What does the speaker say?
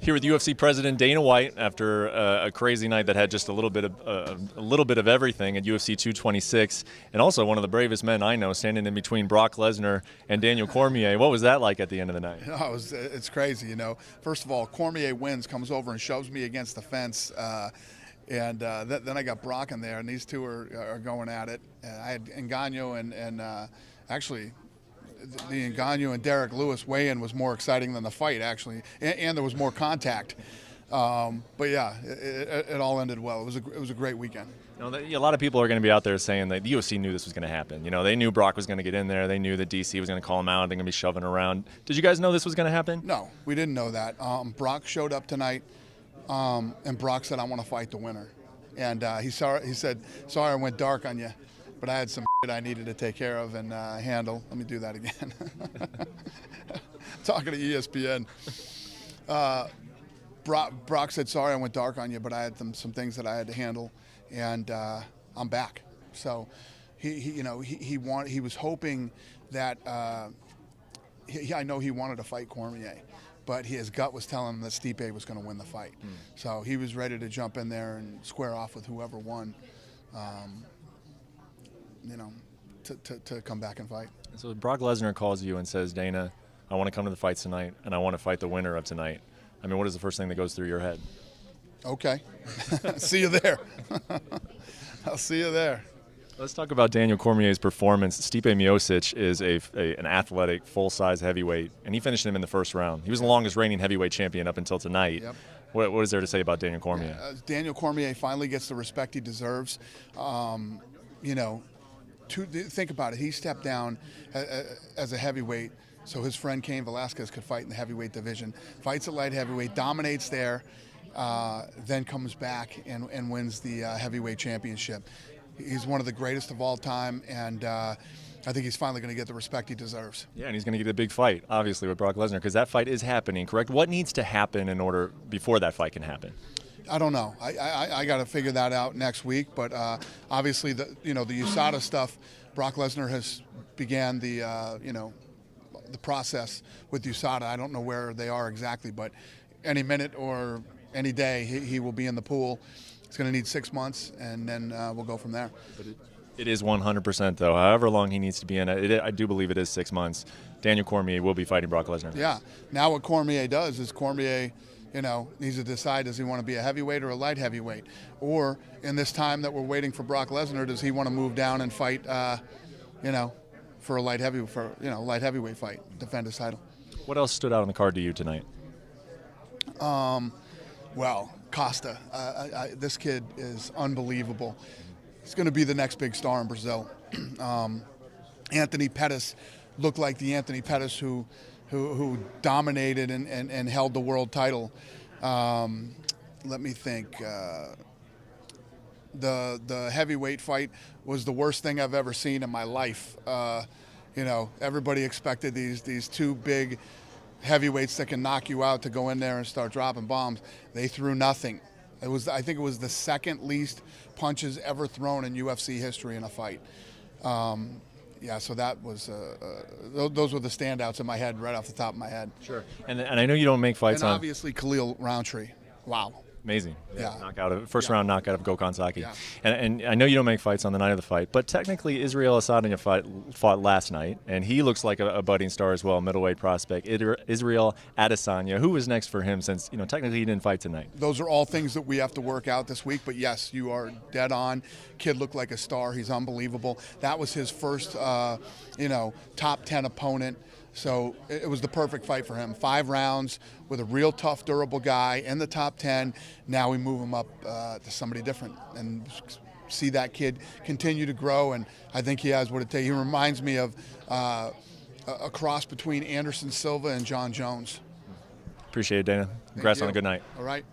Here with UFC President Dana White after a crazy night that had just a little bit of everything at UFC 226, and also one of the bravest men I know standing in between Brock Lesnar and Daniel Cormier. What was that like at the end of the night? It's crazy, you know. First of all, Cormier wins, comes over and shoves me against the fence. Then I got Brock in there, and these two are going at it. I had Ngannou and actually the Ngannou and Derek Lewis weigh-in was more exciting than the fight, actually, and there was more contact. But yeah, it all ended well. It was a great weekend. You know, a lot of people are going to be out there saying that the UFC knew this was going to happen. You know, they knew Brock was going to get in there. They knew that DC was going to call him out. They're going to be shoving around. Did you guys know this was going to happen? No, we didn't know that. Brock showed up tonight, and Brock said, "I want to fight the winner." And he said, "Sorry, I went dark on you, but I had some shit I needed to take care of and handle." Let me do that again. Talking to ESPN. Brock said, "Sorry, I went dark on you, but I had some things that I had to handle, and I'm back." So he was hoping that I know he wanted to fight Cormier, but his gut was telling him that Stipe was going to win the fight. So he was ready to jump in there and square off with whoever won, to come back and fight. So Brock Lesnar calls you and says, "Dana, I want to come to the fights tonight, and I want to fight the winner of tonight." I mean, what is the first thing that goes through your head? Okay. See you there. I'll see you there. Let's talk about Daniel Cormier's performance. Stipe Miocic is an athletic, full-size heavyweight, and he finished him in the first round. He was the longest reigning heavyweight champion up until tonight. Yep. What is there to say about Daniel Cormier? Daniel Cormier finally gets the respect he deserves. Think about it. He stepped down as a heavyweight so his friend Cain Velasquez could fight in the heavyweight division. Fights at light heavyweight, dominates there, then comes back and wins the heavyweight championship. He's one of the greatest of all time, and I think he's finally going to get the respect he deserves. Yeah, and he's going to get a big fight, obviously, with Brock Lesnar, because that fight is happening, correct? What needs to happen in order before that fight can happen? I don't know. I got to figure that out next week. But obviously, the USADA stuff, Brock Lesnar has began the process with USADA. I don't know where they are exactly, but any minute or any day he will be in the pool. It's going to need 6 months, and then we'll go from there. But it is 100%, though. However long he needs to be in it, I do believe it is 6 months. Daniel Cormier will be fighting Brock Lesnar. Yeah. Now what Cormier does is Cormier, needs to decide, does he want to be a heavyweight or a light heavyweight? Or in this time that we're waiting for Brock Lesnar, does he want to move down and fight, for a light heavyweight fight, defend his title? What else stood out on the card to you tonight? Well, Costa. This kid is unbelievable. He's going to be the next big star in Brazil. Anthony Pettis looked like the Anthony Pettis who dominated and held the world title. Let me think. The heavyweight fight was the worst thing I've ever seen in my life. Everybody expected these two big heavyweights that can knock you out to go in there and start dropping bombs. They threw nothing. I think it was the second least punches ever thrown in UFC history in a fight. So that was those were the standouts in my head right off the top of my head. Sure. And I know you don't make fights and obviously Khalil Roundtree. Wow. Amazing. Yeah. First round knockout of Gokhan Saki. Yeah. And I know you don't make fights on the night of the fight, but technically Israel Adesanya fought last night, and he looks like a budding star as well, middleweight prospect. Israel Adesanya. Who is next for him since, technically he didn't fight tonight? Those are all things that we have to work out this week, but yes, you are dead on. Kid looked like a star. He's unbelievable. That was his first, top 10 opponent. So it was the perfect fight for him. 5 rounds with a real tough, durable guy in the top 10. Now we move him up to somebody different and see that kid continue to grow. And I think he has what it takes. He reminds me of a cross between Anderson Silva and John Jones. Appreciate it, Dana. Congrats on a good night. All right.